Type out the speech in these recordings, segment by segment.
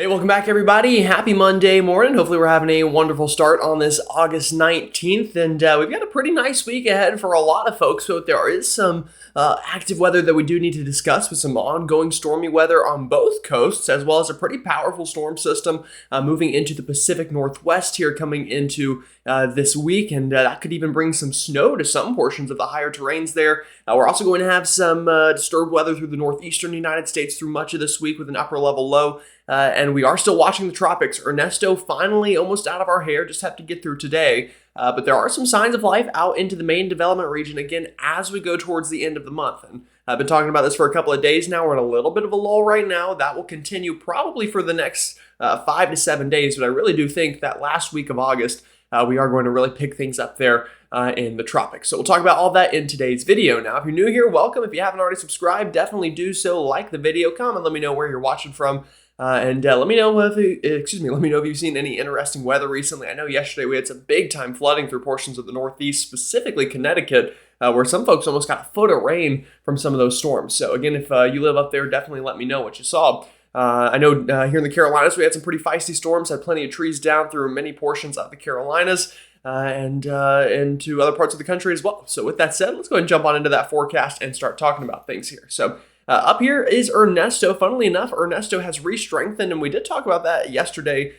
Hey, welcome back, everybody. Happy Monday morning. Hopefully, we're having a wonderful start on this August 19th. And we've got a pretty nice week ahead for a lot of folks. So, there is some active weather that we do need to discuss with some ongoing stormy weather on both coasts, as well as a pretty powerful storm system moving into the Pacific Northwest here coming into this week. And that could even bring some snow to some portions of the higher terrains there. We're also going to have some disturbed weather through the northeastern United States through much of this week with an upper level low. And we are still watching the tropics. Ernesto finally almost out of our hair, just have to get through today. But there are some signs of life out into the main development region again as we go towards the end of the month. And I've been talking about this for a couple of days now. We're in a little bit of a lull right now. That will continue probably for the next 5 to 7 days. But I really do think that last week of August, we are going to really pick things up there in the tropics. So we'll talk about all that in today's video. Now, if you're new here, welcome. If you haven't already subscribed, definitely do so. Like the video, comment, let me know where you're watching from. And let me know if you've seen any interesting weather recently. I know yesterday we had some big time flooding through portions of the Northeast, specifically Connecticut, where some folks almost got a foot of rain from some of those storms. So again, if you live up there, definitely let me know what you saw. I know here in the Carolinas, we had some pretty feisty storms, had plenty of trees down through many portions of the Carolinas. And to other parts of the country as well. So with that said, let's go ahead and jump on into that forecast and start talking about things here. So up here is Ernesto. Funnily enough, Ernesto has re-strengthened, and we did talk about that yesterday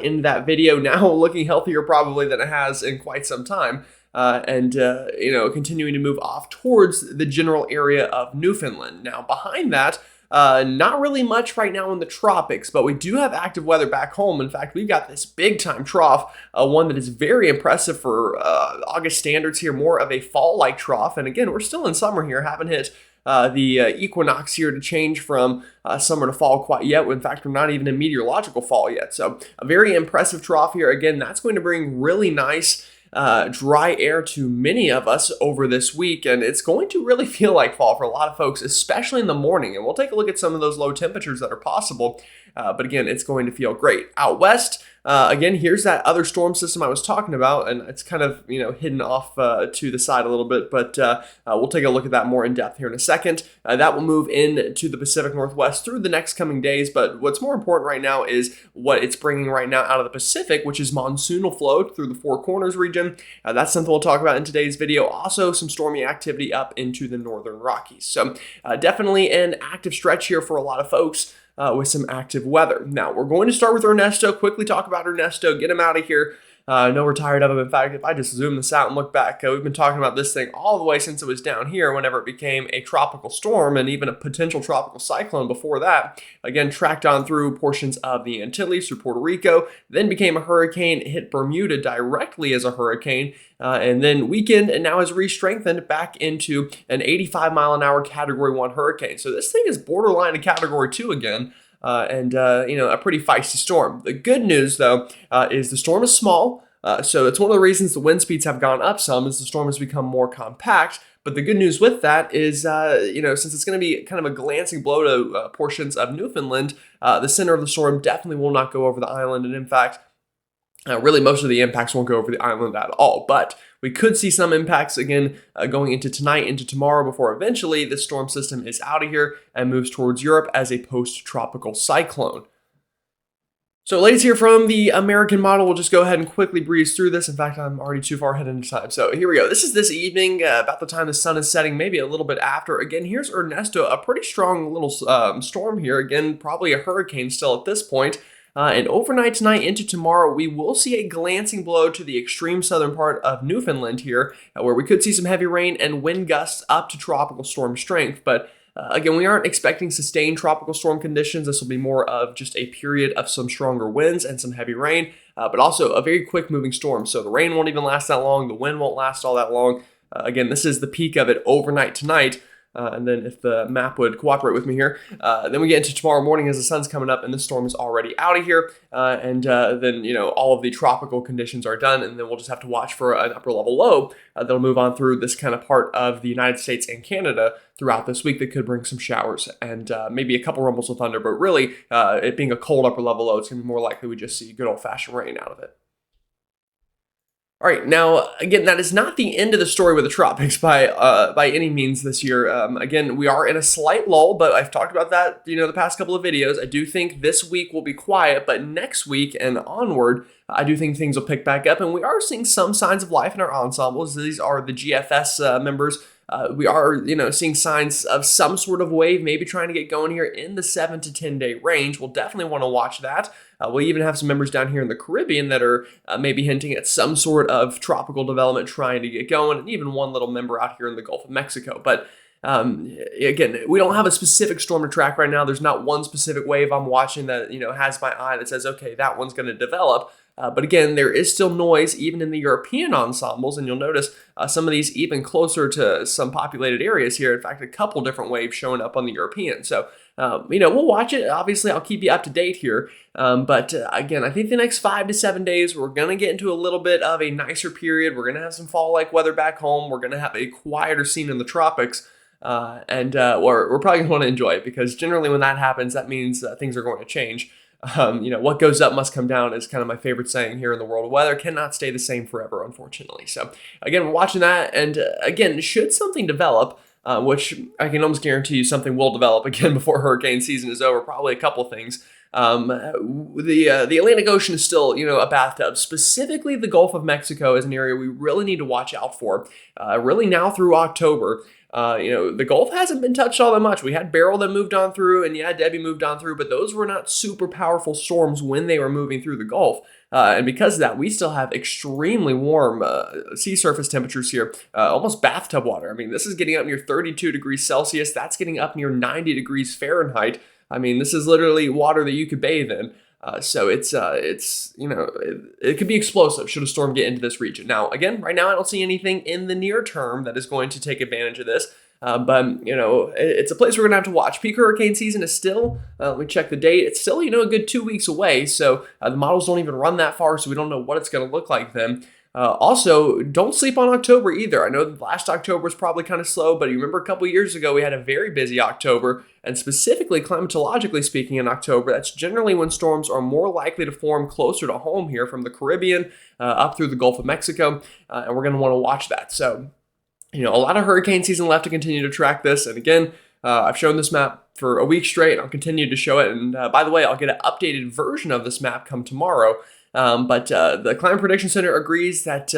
in that video. Now looking healthier probably than it has in quite some time. Continuing to move off towards the general area of Newfoundland. Now behind that, not really much right now in the tropics, but we do have active weather back home. In fact, we've got this big time trough, one that is very impressive for August standards here, more of a fall-like trough. And again, we're still in summer here, haven't hit the equinox here to change from summer to fall quite yet. In fact, we're not even in meteorological fall yet. So a very impressive trough here. Again, that's going to bring really nice dry air to many of us over this week, and it's going to really feel like fall for a lot of folks, especially in the morning. And we'll take a look at some of those low temperatures that are possible. But again, it's going to feel great. Out west, again, here's that other storm system I was talking about, and it's kind of, hidden off to the side a little bit, but we'll take a look at that more in depth here in a second. That will move into the Pacific Northwest through the next coming days, but what's more important right now is what it's bringing right now out of the Pacific, which is monsoonal flow through the Four Corners region. That's something we'll talk about in today's video. Also, some stormy activity up into the Northern Rockies. So definitely an active stretch here for a lot of folks. With some active weather. Now, we're going to start with Ernesto, quickly talk about Ernesto, get him out of here. I know we're tired of him. In fact, if I just zoom this out and look back, we've been talking about this thing all the way since it was down here, whenever it became a tropical storm and even a potential tropical cyclone before that. Again, tracked on through portions of the Antilles, through Puerto Rico, then became a hurricane, hit Bermuda directly as a hurricane, and then weakened and now has re-strengthened back into an 85-mile-an-hour Category 1 hurricane. So this thing is borderline a Category 2 again. A pretty feisty storm. The good news, though, is the storm is small. So it's one of the reasons the wind speeds have gone up some, as the storm has become more compact. But the good news with that is, since it's going to be kind of a glancing blow to portions of Newfoundland, the center of the storm definitely will not go over the island. And in fact, really most of the impacts won't go over the island at all. But we could see some impacts again going into tonight, into tomorrow, before eventually this storm system is out of here and moves towards Europe as a post-tropical cyclone. So ladies, here from the American model, we'll just go ahead and quickly breeze through this. In fact, I'm already too far ahead into time. So here we go. This is this evening, about the time the sun is setting, maybe a little bit after. Again, here's Ernesto, a pretty strong little storm here. Again, probably a hurricane still at this point. And overnight tonight into tomorrow, we will see a glancing blow to the extreme southern part of Newfoundland here, where we could see some heavy rain and wind gusts up to tropical storm strength. But again, we aren't expecting sustained tropical storm conditions. This will be more of just a period of some stronger winds and some heavy rain, but also a very quick moving storm. So the rain won't even last that long. The wind won't last all that long. Again, this is the peak of it overnight tonight. And then if the map would cooperate with me here, then we get into tomorrow morning as the sun's coming up and the storm is already out of here. Then all of the tropical conditions are done, and then we'll just have to watch for an upper level low that'll move on through this kind of part of the United States and Canada throughout this week that could bring some showers and maybe a couple rumbles of thunder. But really, it being a cold upper level low, it's going to be more likely we just see good old fashioned rain out of it. All right, now again, that is not the end of the story with the tropics by any means this year. Again, we are in a slight lull, but I've talked about that, the past couple of videos. I do think this week will be quiet, but next week and onward, I do think things will pick back up, and we are seeing some signs of life in our ensembles. These are the GFS members. We are, seeing signs of some sort of wave, maybe trying to get going here in the 7 to 10 day range. We'll definitely want to watch that. We'll even have some members down here in the Caribbean that are maybe hinting at some sort of tropical development trying to get going, and even one little member out here in the Gulf of Mexico. But again, we don't have a specific storm to track right now. There's not one specific wave I'm watching that, has my eye that says, okay, that one's going to develop. But again, there is still noise even in the European ensembles, and you'll notice some of these even closer to some populated areas here. In fact, a couple different waves showing up on the European. So, we'll watch it. Obviously, I'll keep you up to date here. But again, I think the next 5 to 7 days, we're going to get into a little bit of a nicer period. We're going to have some fall-like weather back home. We're going to have a quieter scene in the tropics. And we're probably going to want to enjoy it, because generally when that happens, that means things are going to change. What goes up must come down is kind of my favorite saying here in the world of weather. Cannot stay the same forever, unfortunately. So again, we're watching that. And again, should something develop, which I can almost guarantee you something will develop again before hurricane season is over, probably a couple things. The Atlantic Ocean is still, a bathtub. Specifically, the Gulf of Mexico is an area we really need to watch out for, really now through October. The Gulf hasn't been touched all that much. We had Beryl that moved on through, and yeah, Debbie moved on through, but those were not super powerful storms when they were moving through the Gulf. And because of that, we still have extremely warm sea surface temperatures here, almost bathtub water. I mean, this is getting up near 32 degrees Celsius. That's getting up near 90 degrees Fahrenheit. I mean, this is literally water that you could bathe in. So it could be explosive should a storm get into this region. Now, again, right now I don't see anything in the near term that is going to take advantage of this. But it's a place we're going to have to watch. Peak hurricane season is still, let me check the date, it's still, a good 2 weeks away. So the models don't even run that far, so we don't know what it's going to look like then. Also, don't sleep on October either. I know last October was probably kind of slow, but you remember a couple years ago, we had a very busy October, and specifically climatologically speaking in October, that's generally when storms are more likely to form closer to home here from the Caribbean up through the Gulf of Mexico, and we're going to want to watch that. So, a lot of hurricane season left to continue to track this. And again, I've shown this map for a week straight, and I'll continue to show it. And by the way, I'll get an updated version of this map come tomorrow. But the Climate Prediction Center agrees that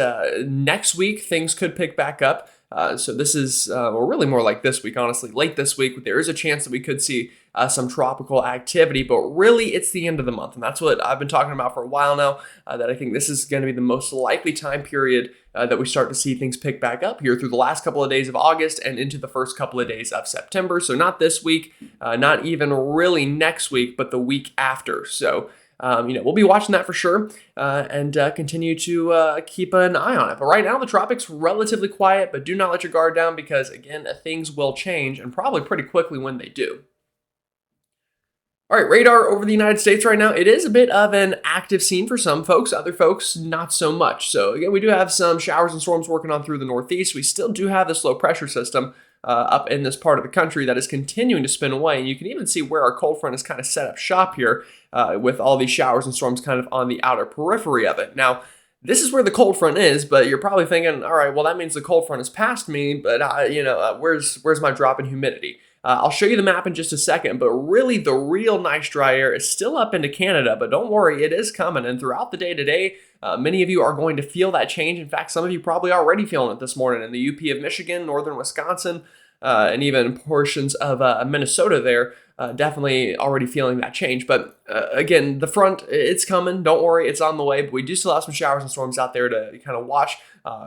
next week things could pick back up. So this is, really more like this week, honestly. Late this week, there is a chance that we could see some tropical activity, but really it's the end of the month. And that's what I've been talking about for a while now, that I think this is going to be the most likely time period that we start to see things pick back up here through the last couple of days of August and into the first couple of days of September. So not this week, not even really next week, but the week after. So we'll be watching that for sure and continue to keep an eye on it. But right now, the tropics relatively quiet, but do not let your guard down because, again, things will change and probably pretty quickly when they do. All right, radar over the United States right now, it is a bit of an active scene for some folks, other folks not so much. So again, we do have some showers and storms working on through the Northeast. We still do have this low pressure system up in this part of the country that is continuing to spin away. And you can even see where our cold front is kind of set up shop here with all these showers and storms kind of on the outer periphery of it. Now, this is where the cold front is, but you're probably thinking, all right, well, that means the cold front is past me, but where's my drop in humidity? I'll show you the map in just a second, but really the real nice dry air is still up into Canada, but don't worry, it is coming. And throughout the day today, many of you are going to feel that change. In fact, some of you probably already feeling it this morning in the UP of Michigan, northern Wisconsin, and even portions of Minnesota there, definitely already feeling that change. But again, the front, it's coming. Don't worry, it's on the way. But we do still have some showers and storms out there to kind of watch.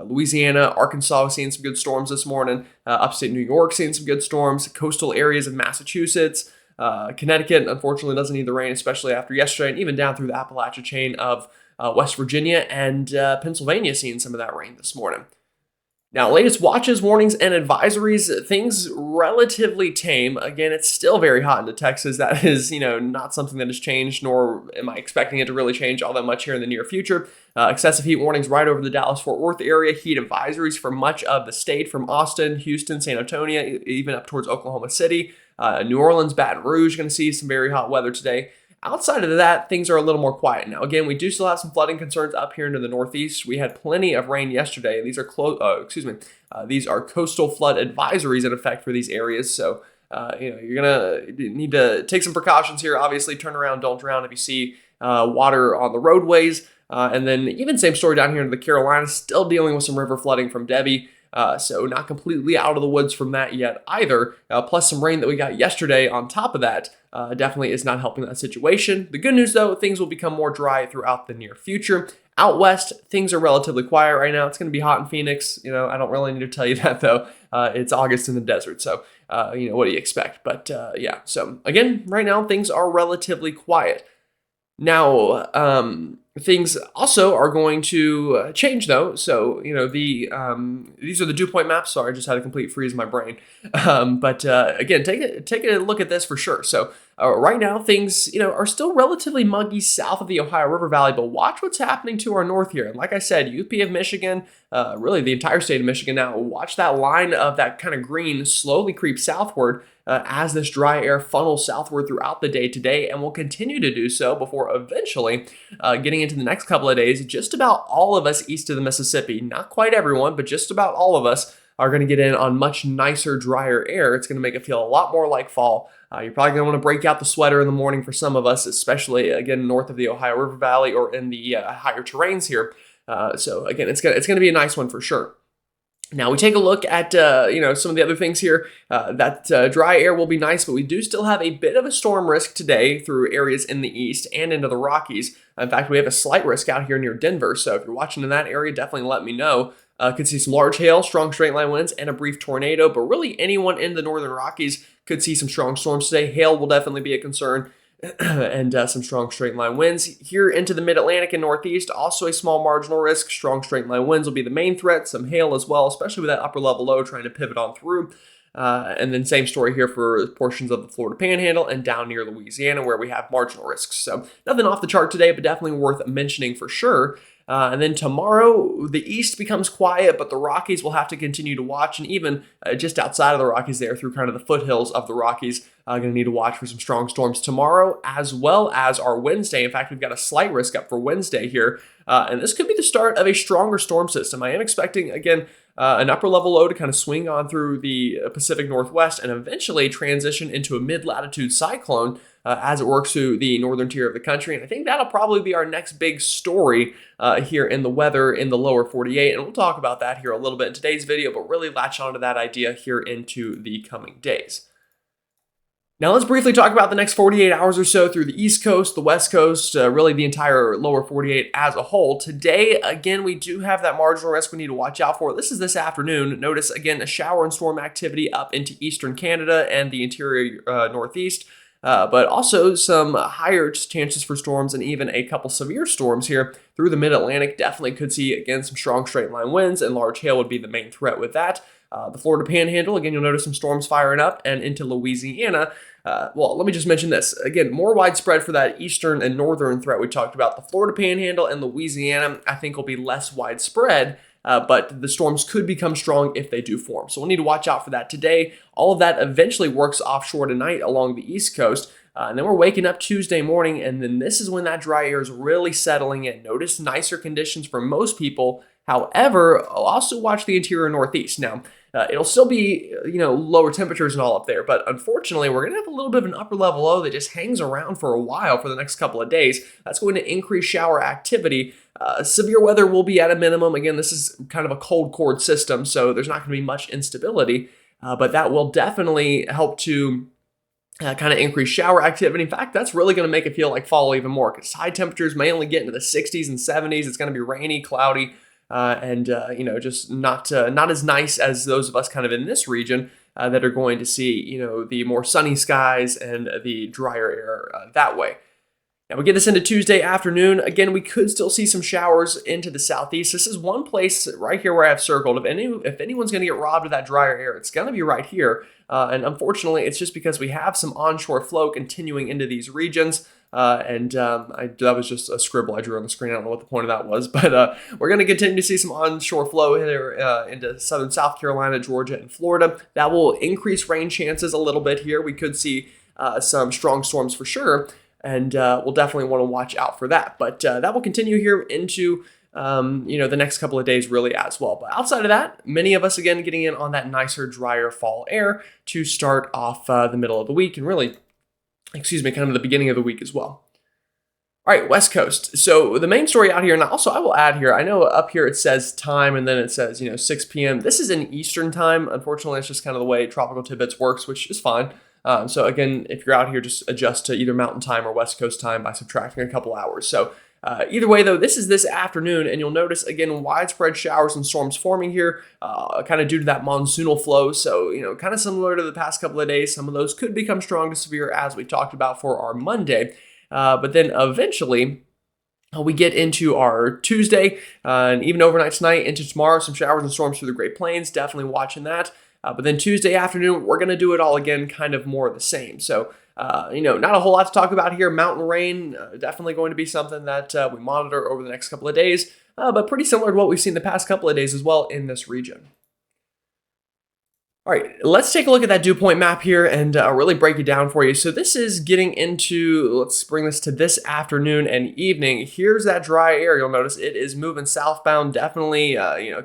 Louisiana, Arkansas, seeing some good storms this morning. Upstate New York, seeing some good storms. Coastal areas of Massachusetts. Connecticut, unfortunately, doesn't need the rain, especially after yesterday, and even down through the Appalachia chain of West Virginia and Pennsylvania, seeing some of that rain this morning. Now, latest watches, warnings, and advisories, things relatively tame. Again, it's still very hot into Texas. That is, not something that has changed, nor am I expecting it to really change all that much here in the near future. Excessive heat warnings right over the Dallas-Fort Worth area. Heat advisories for much of the state from Austin, Houston, San Antonio, even up towards Oklahoma City. New Orleans, Baton Rouge, going to see some very hot weather today. Outside of that, things are a little more quiet now. Again, we do still have some flooding concerns up here into the northeast. We had plenty of rain yesterday. These are these are coastal flood advisories in effect for these areas. So you're gonna need to take some precautions here. Obviously, turn around, don't drown if you see water on the roadways. And then even same story down here in the Carolinas, still dealing with some river flooding from Debbie. So not completely out of the woods from that yet either. Plus some rain that we got yesterday on top of that definitely is not helping that situation. The good news though, things will become more dry throughout the near future. Out west, things are relatively quiet right now. It's going to be hot in Phoenix. I don't really need to tell you that though. It's August in the desert, so what do you expect? But yeah, so again, right now things are relatively quiet. Now, things also are going to change though. So, these are the dew point maps. Sorry, I just had a complete freeze in my brain. But again, take a look at this for sure. So right now things, are still relatively muggy south of the Ohio River Valley, but watch what's happening to our north here. And like I said, UP of Michigan, really the entire state of Michigan now, watch that line of that kind of green slowly creep southward as this dry air funnels southward throughout the day today, and will continue to do so before eventually getting into the next couple of days. Just about all of us east of the Mississippi, not quite everyone, but just about all of us are going to get in on much nicer, drier air. It's going to make it feel a lot more like fall. You're probably going to want to break out the sweater in the morning for some of us, especially again north of the Ohio River Valley or in the higher terrains here. So again, it's going to be a nice one for sure. Now we take a look at some of the other things here. That dry air will be nice, but we do still have a bit of a storm risk today through areas in the east and into the Rockies. In fact, we have a slight risk out here near Denver. So if you're watching in that area, definitely let me know. Could see some large hail, strong straight line winds, and a brief tornado. But really, anyone in the northern Rockies could see some strong storms today. Hail will definitely be a concern. And some strong straight line winds. Here into the mid-Atlantic and Northeast, also a small marginal risk. Strong straight line winds will be the main threat. Some hail as well, especially with that upper level low trying to pivot on through. And then same story here for portions of the Florida Panhandle and down near Louisiana where we have marginal risks. So nothing off the chart today, but definitely worth mentioning for sure. And then tomorrow, the east becomes quiet, but the Rockies will have to continue to watch. And even just outside of the Rockies there, through kind of the foothills of the Rockies, going to need to watch for some strong storms tomorrow, as well as our Wednesday. In fact, we've got a slight risk up for Wednesday here. And this could be the start of a stronger storm system. I am expecting, again, an upper level low to kind of swing on through the Pacific Northwest and eventually transition into a mid-latitude cyclone as it works through the northern tier of the country. And I think that'll probably be our next big story here in the weather in the lower 48. And we'll talk about that here a little bit in today's video, but really latch onto that idea here into the coming days. Now let's briefly talk about the next 48 hours or so through the East Coast, the West Coast, really the entire lower 48 as a whole. Today, again, we do have that marginal risk we need to watch out for. This is this afternoon. Notice, again, a shower and storm activity up into eastern Canada and the interior Northeast, but also some higher chances for storms and even a couple severe storms here through the mid-Atlantic. Definitely could see, again, some strong straight line winds, and large hail would be the main threat with that. The Florida Panhandle, again, you'll notice some storms firing up, and into Louisiana. Well, let me just mention this. Again, more widespread for that eastern and northern threat we talked about. The Florida Panhandle and Louisiana, I think, will be less widespread, but the storms could become strong if they do form. So we'll need to watch out for that today. All of that eventually works offshore tonight along the East Coast. And then we're waking up Tuesday morning, and then this is when that dry air is really settling in. Notice nicer conditions for most people. However, I'll also watch the interior Northeast. Now, it'll still be, lower temperatures and all up there, but unfortunately, we're going to have a little bit of an upper level low that just hangs around for a while for the next couple of days. That's going to increase shower activity. Severe weather will be at a minimum. Again, this is kind of a cold core system, so there's not going to be much instability, but that will definitely help to kind of increase shower activity. In fact, that's really going to make it feel like fall even more because high temperatures may only get into the 60s and 70s. It's going to be rainy, cloudy, and just not as nice as those of us kind of in this region that are going to see, the more sunny skies and the drier air that way. Now we get this into Tuesday afternoon. Again, we could still see some showers into the southeast. This is one place right here where I have circled. If anyone's going to get robbed of that drier air, it's going to be right here. And unfortunately, it's just because we have some onshore flow continuing into these regions. That was just a scribble I drew on the screen. I don't know what the point of that was, but we're going to continue to see some onshore flow here into southern South Carolina, Georgia, and Florida. That will increase rain chances a little bit here. We could see some strong storms for sure. and we'll definitely want to watch out for that. But that will continue here into the next couple of days really as well. But outside of that, many of us again getting in on that nicer, drier fall air to start off the middle of the week and really, kind of the beginning of the week as well. All right, West Coast. So the main story out here, and also I will add here, I know up here it says time and then it says, 6 p.m. This is in Eastern time. Unfortunately, it's just kind of the way Tropical Tidbits works, which is fine. So again, if you're out here, just adjust to either Mountain Time or West Coast time by subtracting a couple hours. So either way, though, this is this afternoon, and you'll notice, again, widespread showers and storms forming here, kind of due to that monsoonal flow. So, kind of similar to the past couple of days. Some of those could become strong to severe, as we talked about for our Monday. But then eventually, we get into our Tuesday, and even overnight tonight into tomorrow, some showers and storms through the Great Plains. Definitely watching that. But then Tuesday afternoon, we're going to do it all again, kind of more of the same. So, not a whole lot to talk about here. Mountain rain, definitely going to be something that we monitor over the next couple of days, but pretty similar to what we've seen the past couple of days as well in this region. All right, let's take a look at that dew point map here and really break it down for you. So this is getting into, let's bring this to this afternoon and evening. Here's that dry air. You'll notice it is moving southbound, definitely,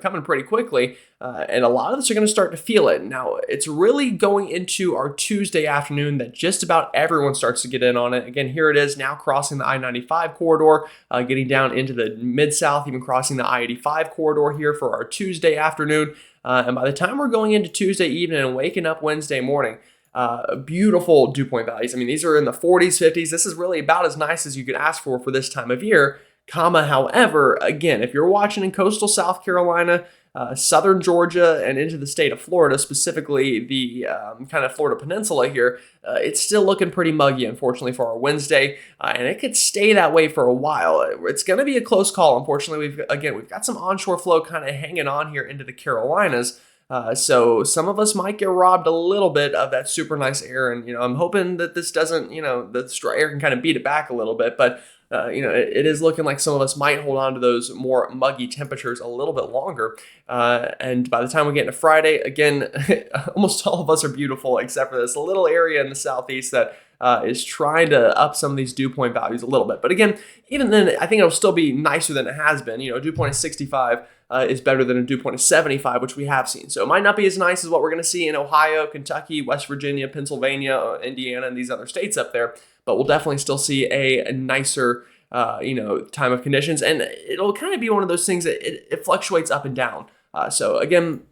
coming pretty quickly. And a lot of us are going to start to feel it. Now, it's really going into our Tuesday afternoon that just about everyone starts to get in on it. Again, here it is now crossing the I-95 corridor, getting down into the Mid-South, even crossing the I-85 corridor here for our Tuesday afternoon. And by the time we're going into Tuesday evening and waking up Wednesday morning, beautiful dew point values. I mean, these are in the 40s, 50s. This is really about as nice as you could ask for this time of year. However, again, if you're watching in coastal South Carolina, southern Georgia, and into the state of Florida, specifically the kind of Florida Peninsula here, it's still looking pretty muggy, unfortunately, for our Wednesday, and it could stay that way for a while. It's going to be a close call, unfortunately. We've got some onshore flow kind of hanging on here into the Carolinas, so some of us might get robbed a little bit of that super nice air, and I'm hoping that this doesn't, the dry air can kind of beat it back a little bit, but it is looking like some of us might hold on to those more muggy temperatures a little bit longer. And by the time we get into Friday, again, almost all of us are beautiful except for this little area in the southeast that is trying to up some of these dew point values a little bit. But again, even then, I think it'll still be nicer than it has been. A dew point of 65 is better than a dew point of 75, which we have seen. So it might not be as nice as what we're going to see in Ohio, Kentucky, West Virginia, Pennsylvania, Indiana, and these other states up there. But we'll definitely still see a nicer, time of conditions. And it'll kind of be one of those things that it fluctuates up and down. So again,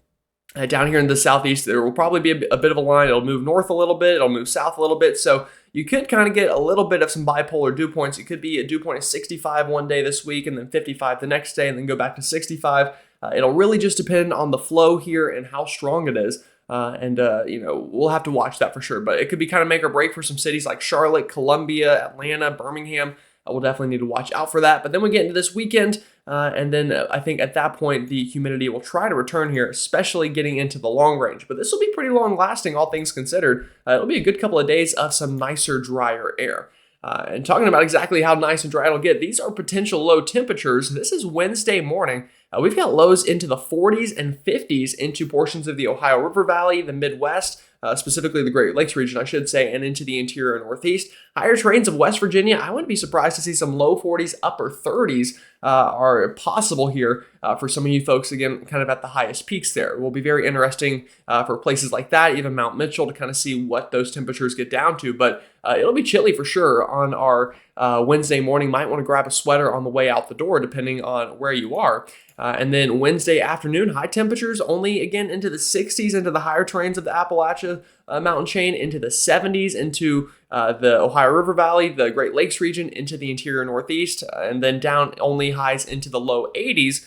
down here in the southeast, there will probably be a bit of a line. It'll move north a little bit. It'll move south a little bit. So you could kind of get a little bit of some bipolar dew points. It could be a dew point of 65 one day this week and then 55 the next day and then go back to 65. It'll really just depend on the flow here and how strong it is. We'll have to watch that for sure. But it could be kind of make or break for some cities like Charlotte, Columbia, Atlanta, Birmingham. We'll definitely need to watch out for that. But then we get into this weekend, and then I think at that point, the humidity will try to return here, especially getting into the long range. But this will be pretty long lasting, all things considered. It'll be a good couple of days of some nicer, drier air. And talking about exactly how nice and dry it'll get, these are potential low temperatures. This is Wednesday morning. We've got lows into the 40s and 50s into portions of the Ohio River Valley, the Midwest, specifically the Great Lakes region, I should say, and into the interior and Northeast. Higher terrains of West Virginia, I wouldn't be surprised to see some low 40s, upper 30s are possible here for some of you folks, again, kind of at the highest peaks there. It will be very interesting for places like that, even Mount Mitchell, to kind of see what those temperatures get down to. But it'll be chilly for sure on our Wednesday morning. Might want to grab a sweater on the way out the door, depending on where you are. And then Wednesday afternoon, high temperatures only again into the 60s into the higher terrains of the Appalachia mountain chain, into the 70s into the Ohio River Valley, the Great Lakes region, into the interior Northeast, and then down only highs into the low 80s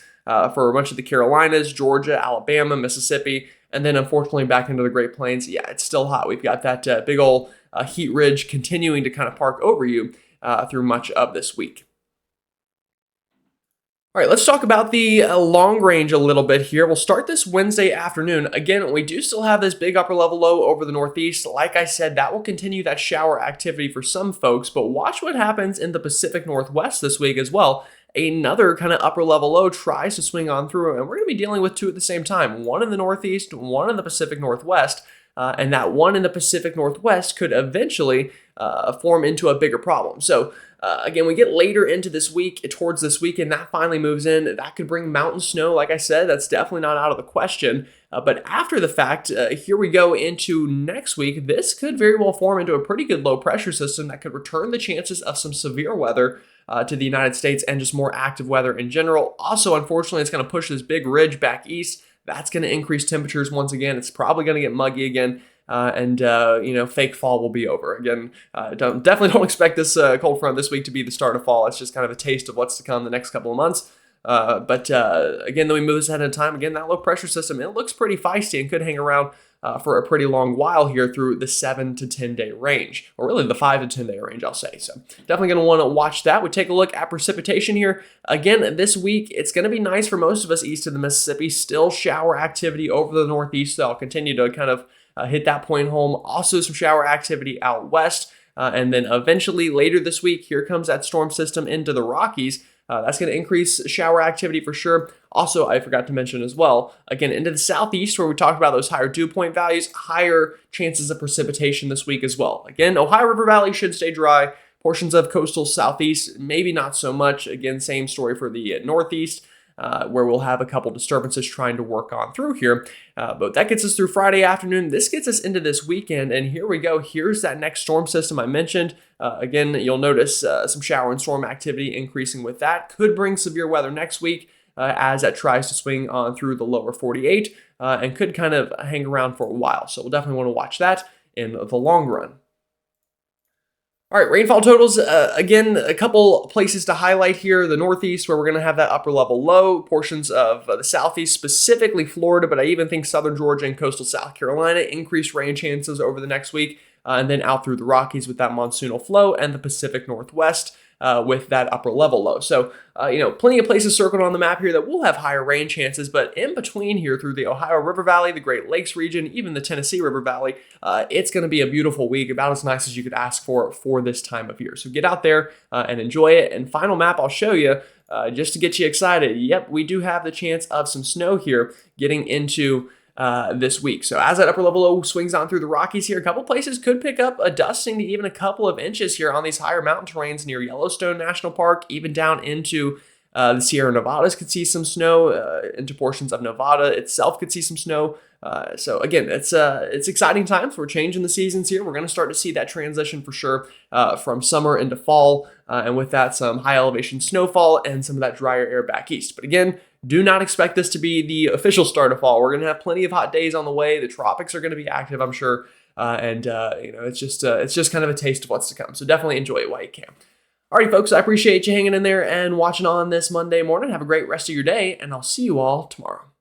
for much of the Carolinas, Georgia, Alabama, Mississippi, and then unfortunately back into the Great Plains. Yeah, it's still hot. We've got that big old heat ridge continuing to kind of park over you through much of this week. All right, let's talk about the long range a little bit here. We'll start this Wednesday afternoon. Again, we do still have this big upper level low over the Northeast. Like I said, that will continue that shower activity for some folks, but watch what happens in the Pacific Northwest this week as well. Another kind of upper level low tries to swing on through, and we're going to be dealing with two at the same time. One in the Northeast, one in the Pacific Northwest. And that one in the Pacific Northwest could eventually form into a bigger problem. So again, we get later into this week, towards this weekend, that finally moves in. That could bring mountain snow. Like I said, that's definitely not out of the question. But after the fact, here we go into next week. This could very well form into a pretty good low pressure system that could return the chances of some severe weather to the United States and just more active weather in general. Also, unfortunately, it's going to push this big ridge back east. That's going to increase temperatures once again. It's probably going to get muggy again. Fake fall will be over. Again, definitely don't expect this cold front this week to be the start of fall. It's just kind of a taste of what's to come the next couple of months. Again, then we move this ahead in time. Again, that low pressure system, it looks pretty feisty and could hang around for a pretty long while here through the 7 to 10 day range, or really the 5 to 10 day range, I'll say. So definitely going to want to watch that. We take a look at precipitation here. Again, this week, it's going to be nice for most of us east of the Mississippi. Still shower activity over the northeast. So I'll continue to kind of hit that point home. Also some shower activity out west. And then eventually later this week, here comes that storm system into the Rockies. That's going to increase shower activity for sure. Also, I forgot to mention as well, again, into the southeast where we talked about those higher dew point values, higher chances of precipitation this week as well. Again, Ohio River Valley should stay dry. Portions of coastal southeast, maybe not so much. Again, same story for the northeast. Where we'll have a couple disturbances trying to work on through here. But that gets us through Friday afternoon. This gets us into this weekend, and here we go. Here's that next storm system I mentioned. Again, you'll notice some shower and storm activity increasing with that. Could bring severe weather next week as that tries to swing on through the lower 48 and could kind of hang around for a while. So we'll definitely want to watch that in the long run. All right, rainfall totals, again, a couple places to highlight here. The northeast, where we're going to have that upper level low, portions of the southeast, specifically Florida, but I even think southern Georgia and coastal South Carolina, increased rain chances over the next week, and then out through the Rockies with that monsoonal flow, and the Pacific Northwest with that upper level low. So, plenty of places circled on the map here that will have higher rain chances, but in between here through the Ohio River Valley, the Great Lakes region, even the Tennessee River Valley, it's going to be a beautiful week, about as nice as you could ask for this time of year. So get out there and enjoy it. And final map I'll show you just to get you excited. Yep, we do have the chance of some snow here getting into this week. So as that upper level low swings on through the Rockies here, a couple places could pick up a dusting to even a couple of inches here on these higher mountain terrains near Yellowstone National Park, even down into the Sierra Nevadas could see some snow, into portions of Nevada itself could see some snow. So again, it's exciting times. We're changing the seasons here. We're going to start to see that transition for sure from summer into fall, and with that, some high elevation snowfall and some of that drier air back east. But again, do not expect this to be the official start of fall. We're going to have plenty of hot days on the way. The tropics are going to be active, I'm sure, it's just kind of a taste of what's to come. So definitely enjoy it while you can. Alrighty, folks, I appreciate you hanging in there and watching on this Monday morning. Have a great rest of your day, and I'll see you all tomorrow.